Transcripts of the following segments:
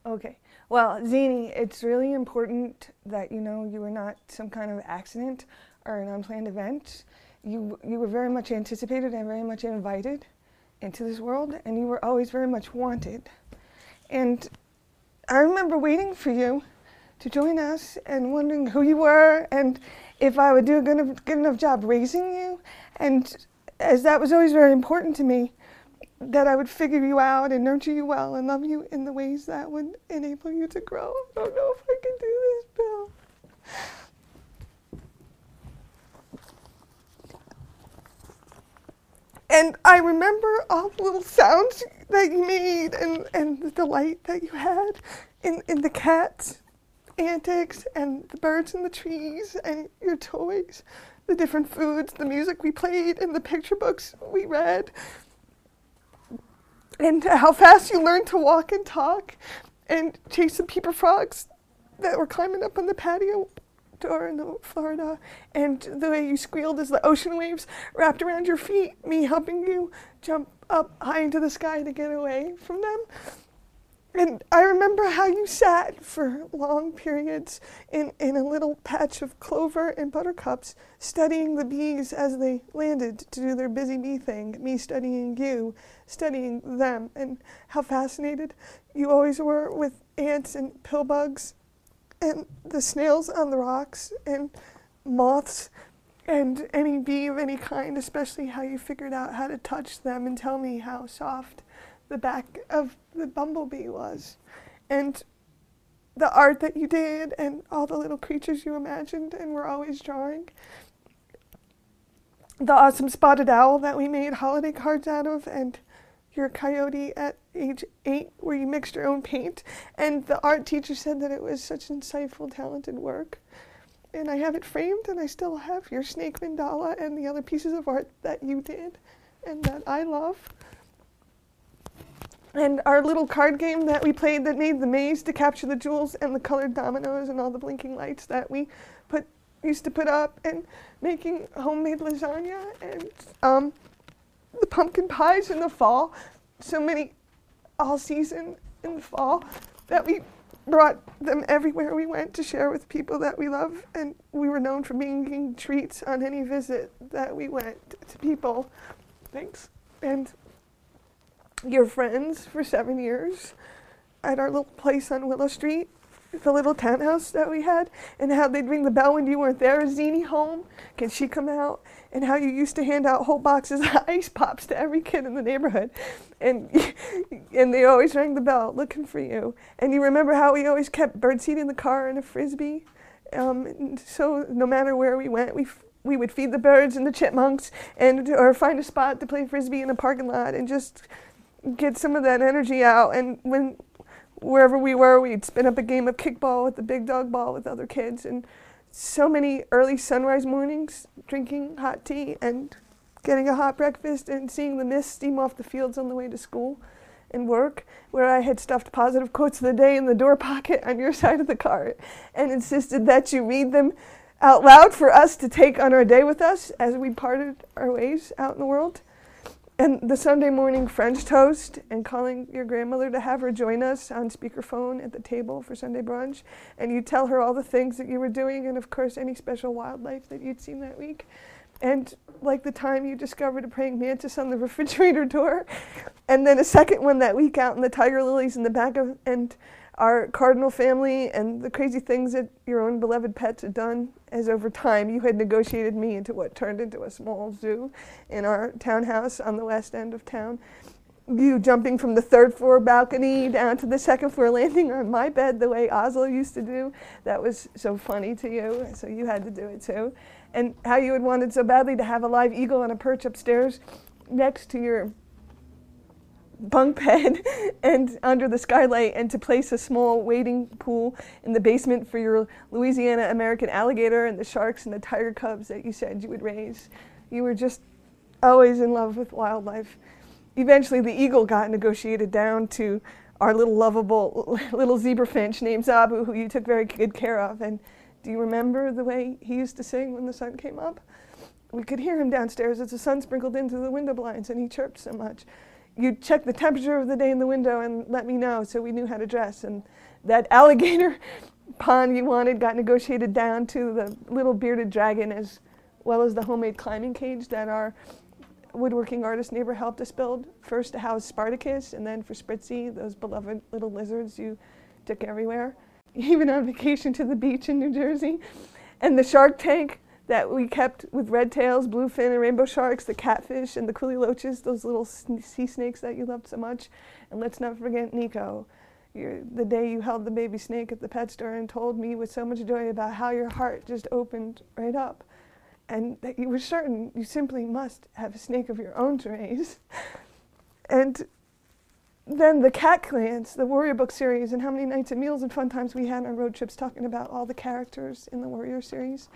Okay. Well, Zini, it's really important that you know you were not some kind of accident or an unplanned event. You were very much anticipated and very much invited into this world, and you were always very much wanted. And I remember waiting for you to join us and wondering who you were and if I would do a good enough job raising you. And as that was always very important to me, that I would figure you out and nurture you well and love you in the ways that would enable you to grow. I don't know if I can do this, Bill. And I remember all the little sounds that you made and the delight that you had in the cat's antics and the birds in the trees and your toys, the different foods, the music we played, and the picture books we read. And how fast you learned to walk and talk and chase the peeper frogs that were climbing up on the patio door in Florida, and the way you squealed as the ocean waves wrapped around your feet, me helping you jump up high into the sky to get away from them. And I remember how you sat for long periods in a little patch of clover and buttercups, studying the bees as they landed to do their busy bee thing, me studying you, studying them, and how fascinated you always were with ants and pill bugs and the snails on the rocks and moths and any bee of any kind, especially how you figured out how to touch them and tell me how soft the back of the bumblebee was, and the art that you did and all the little creatures you imagined and were always drawing. The awesome spotted owl that we made holiday cards out of, and your coyote at age 8 where you mixed your own paint, and the art teacher said that it was such insightful, talented work. And I have it framed, and I still have your snake mandala and the other pieces of art that you did and that I love. And our little card game that we played that made the maze to capture the jewels and the colored dominoes and all the blinking lights that we used to put up, and making homemade lasagna and the pumpkin pies in the fall, so many all season in the fall, that we brought them everywhere we went to share with people that we love, and we were known for bringing treats on any visit that we went to people. Thanks. And your friends for 7 years at our little place on Willow Street, the little townhouse that we had, and how they'd ring the bell when you weren't there. Is Zini home? Can she come out? And how you used to hand out whole boxes of ice pops to every kid in the neighborhood. And they always rang the bell looking for you. And you remember how we always kept birdseed in the car and a Frisbee? And so no matter where we went, we would feed the birds and the chipmunks, or find a spot to play Frisbee in a parking lot and just get some of that energy out. And wherever we were, we'd spin up a game of kickball with the big dog ball with other kids. And so many early sunrise mornings, drinking hot tea and getting a hot breakfast and seeing the mist steam off the fields on the way to school and work, where I had stuffed positive quotes of the day in the door pocket on your side of the car and insisted that you read them out loud for us to take on our day with us as we parted our ways out in the world. And the Sunday morning French toast, and calling your grandmother to have her join us on speakerphone at the table for Sunday brunch. And you tell her all the things that you were doing, and of course any special wildlife that you'd seen that week. And like the time you discovered a praying mantis on the refrigerator door, and then a second one that week out in the tiger lilies in the back of, and our cardinal family, and the crazy things that your own beloved pets had done, as over time you had negotiated me into what turned into a small zoo in our townhouse on the west end of town. You jumping from the 3rd floor balcony down to the 2nd floor landing on my bed the way Oslo used to do. That was so funny to you, so you had to do it too. And how you had wanted so badly to have a live eagle on a perch upstairs next to your bunk bed and under the skylight, and to place a small wading pool in the basement for your Louisiana American alligator and the sharks and the tiger cubs that you said you would raise. You were just always in love with wildlife. Eventually the eagle got negotiated down to our little lovable little zebra finch named Zabu, who you took very good care of. And do you remember the way he used to sing when the sun came up? We could hear him downstairs as the sun sprinkled into the window blinds, and he chirped so much. you'd check the temperature of the day in the window and let me know so we knew how to dress. And that alligator pond you wanted got negotiated down to the little bearded dragon, as well as the homemade climbing cage that our woodworking artist neighbor helped us build, first to house Spartacus, and then for Spritzy, those beloved little lizards you took everywhere, even on vacation to the beach in New Jersey. And the shark tank that we kept with red tails, bluefin and rainbow sharks, the catfish and the quilly loaches, those little sea snakes that you loved so much. And let's not forget Nico, the day you held the baby snake at the pet store and told me with so much joy about how your heart just opened right up, and that you were certain you simply must have a snake of your own to raise. And then the Cat Clans, the Warrior Book series, and how many nights and meals and fun times we had on road trips talking about all the characters in the Warrior series,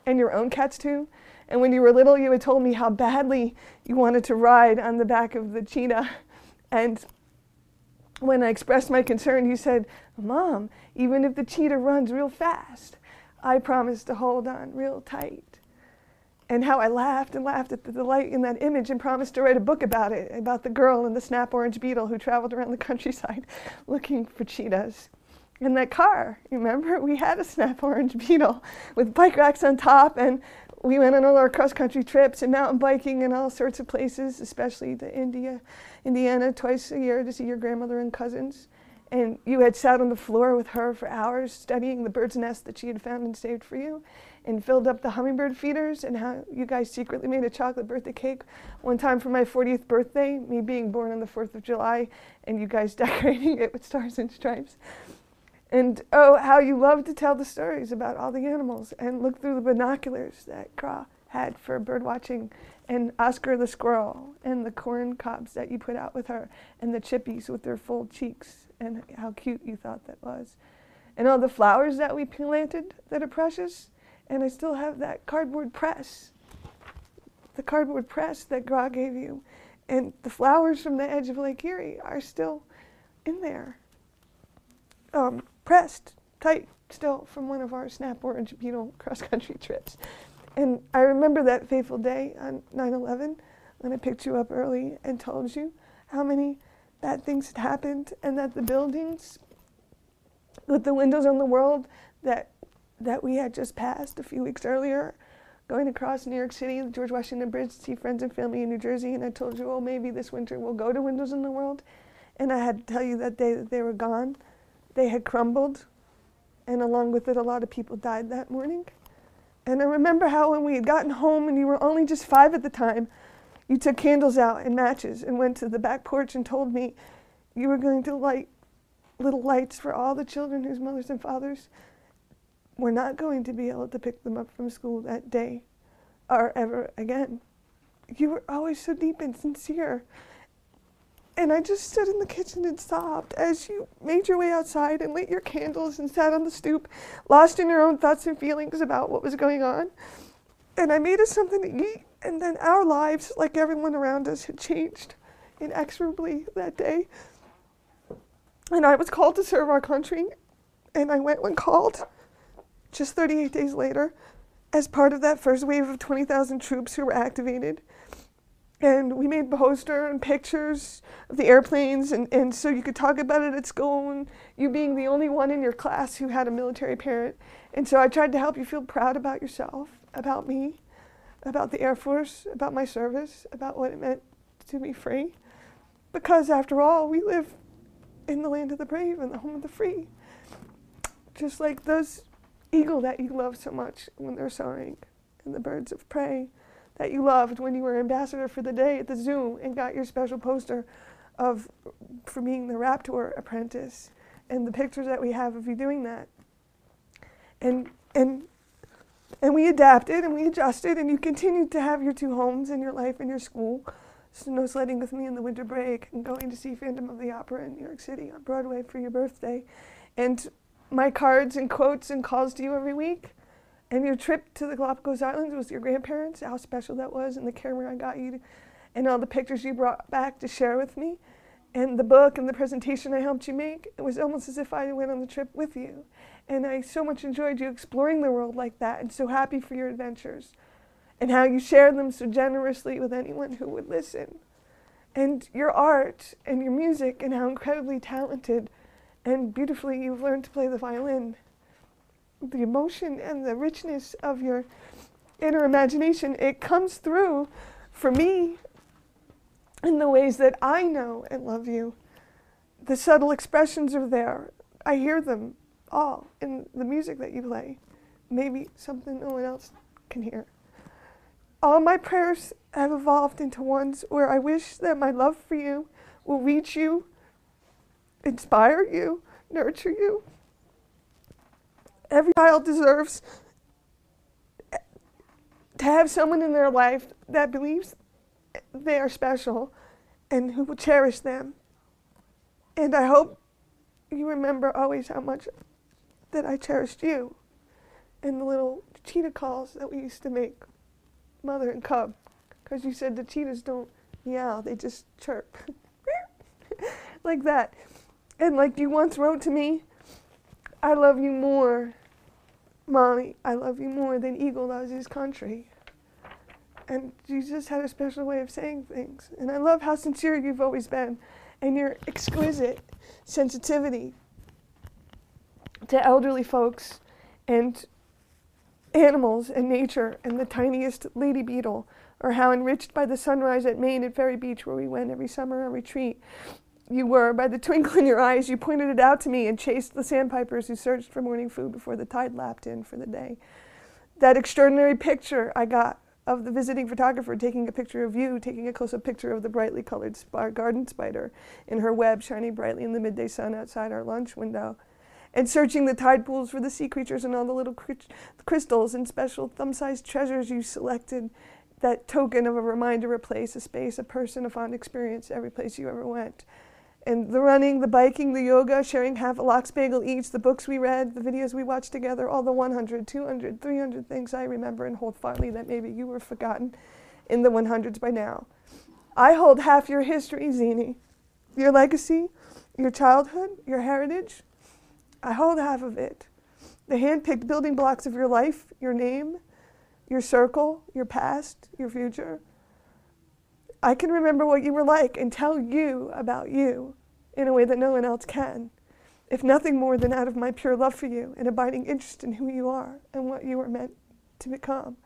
and your own cats too. And when you were little, you had told me how badly you wanted to ride on the back of the cheetah. And when I expressed my concern, you said, "Mom, even if the cheetah runs real fast, I promise to hold on real tight." And how I laughed and laughed at the delight in that image and promised to write a book about it, about the girl and the snap orange beetle who traveled around the countryside looking for cheetahs. In that car, remember, we had a snap orange beetle with bike racks on top, and we went on all our cross-country trips and mountain biking in all sorts of places, especially to Indiana twice a year to see your grandmother and cousins. And you had sat on the floor with her for hours studying the bird's nest that she had found and saved for you, and filled up the hummingbird feeders, and how you guys secretly made a chocolate birthday cake one time for my 40th birthday, me being born on the 4th of July, and you guys decorating it with stars and stripes. And oh, how you loved to tell the stories about all the animals and look through the binoculars that Craw had for bird watching, and Oscar the squirrel, and the corn cobs that you put out with her, and the chippies with their full cheeks, and how cute you thought that was. And all the flowers that we planted that are precious. And I still have that cardboard press, the cardboard press that Gra gave you. And the flowers from the edge of Lake Erie are still in there, pressed tight still from one of our snap orange beetle cross-country trips. And I remember that fateful day on 9/11 when I picked you up early and told you how many bad things had happened, and that the buildings with the windows on the world that we had just passed a few weeks earlier, going across New York City, the George Washington Bridge to see friends and family in New Jersey, and I told you, oh, maybe this winter we'll go to Windows in the World. And I had to tell you that day that they were gone. They had crumbled, and along with it, a lot of people died that morning. And I remember how when we had gotten home, and you were only just 5 at the time, you took candles out and matches and went to the back porch and told me you were going to light little lights for all the children whose mothers and fathers were not going to be able to pick them up from school that day or ever again. You were always so deep and sincere. And I just stood in the kitchen and sobbed as you made your way outside and lit your candles and sat on the stoop, lost in your own thoughts and feelings about what was going on. And I made us something to eat, and then our lives, like everyone around us, had changed inexorably that day. And I was called to serve our country, and I went when called, just 38 days later, as part of that first wave of 20,000 troops who were activated. And we made poster and pictures of the airplanes, and so you could talk about it at school, and you being the only one in your class who had a military parent. And so I tried to help you feel proud about yourself, about me, about the Air Force, about my service, about what it meant to be free. Because after all, we live in the land of the brave and the home of the free. Just like those eagle that you love so much when they're soaring, and the birds of prey that you loved when you were ambassador for the day at the zoo and got your special poster for being the Raptor apprentice, and the pictures that we have of you doing that. And we adapted and we adjusted, and you continued to have your 2 homes and your life and your school. Snow sledding with me in the winter break, and going to see Phantom of the Opera in New York City on Broadway for your birthday. And my cards and quotes and calls to you every week. And your trip to the Galapagos Islands with your grandparents, how special that was, and the camera I got you, and all the pictures you brought back to share with me, and the book and the presentation I helped you make. It was almost as if I went on the trip with you. And I so much enjoyed you exploring the world like that, and so happy for your adventures, and how you shared them so generously with anyone who would listen. and your art and your music and how incredibly talented and beautifully you've learned to play the violin. The emotion and the richness of your inner imagination, it comes through for me in the ways that I know and love you. The subtle expressions are there. I hear them all in the music that you play. Maybe something no one else can hear. All my prayers have evolved into ones where I wish that my love for you will reach you, inspire you, nurture you. Every child deserves to have someone in their life that believes they are special and who will cherish them. And I hope you remember always how much that I cherished you and the little cheetah calls that we used to make, mother and cub, because you said the cheetahs don't meow, they just chirp. Like that. And like you once wrote to me, I love you more, Mommy, I love you more than eagle loves his country. And you just had a special way of saying things. And I love how sincere you've always been and your exquisite sensitivity to elderly folks and animals and nature and the tiniest lady beetle, or how enriched by the sunrise at Maine at Ferry Beach where we went every summer on retreat you were. By the twinkle in your eyes, you pointed it out to me and chased the sandpipers who searched for morning food before the tide lapped in for the day. That extraordinary picture I got of the visiting photographer taking a picture of you, taking a close-up picture of the brightly colored garden spider in her web shining brightly in the midday sun outside our lunch window, and searching the tide pools for the sea creatures and all the little crystals and special thumb-sized treasures you selected, that token of a reminder, a place, a space, a person, a fond experience, every place you ever went. And the running, the biking, the yoga, sharing half a lox bagel each, the books we read, the videos we watched together, all the 100, 200, 300 things I remember and hold fondly that maybe you were forgotten in the 100s by now. I hold half your history, Zini. Your legacy, your childhood, your heritage. I hold half of it. The hand-picked building blocks of your life, your name, your circle, your past, your future. I can remember what you were like and tell you about you in a way that no one else can, if nothing more than out of my pure love for you and abiding interest in who you are and what you are meant to become.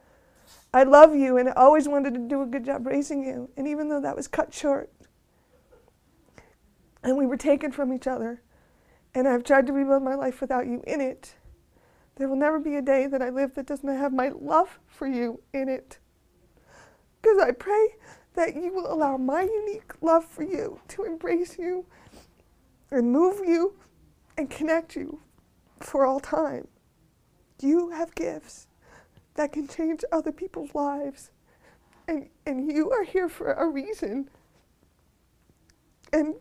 I love you and I always wanted to do a good job raising you, and even though that was cut short and we were taken from each other and I've tried to rebuild my life without you in it, there will never be a day that I live that doesn't have my love for you in it. Because I pray that you will allow my unique love for you to embrace you and move you and connect you for all time. You have gifts that can change other people's lives, and you are here for a reason. And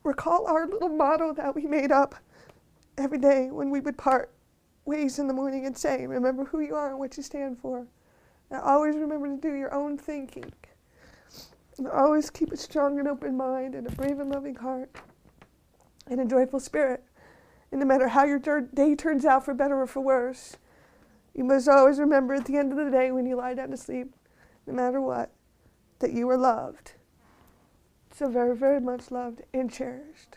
recall our little motto that we made up every day when we would part ways in the morning and say, remember who you are and what you stand for. And always remember to do your own thinking. And always keep a strong and open mind and a brave and loving heart and a joyful spirit. And no matter how your day turns out, for better or for worse, you must always remember at the end of the day when you lie down to sleep, no matter what, that you are loved. So very, very much loved and cherished.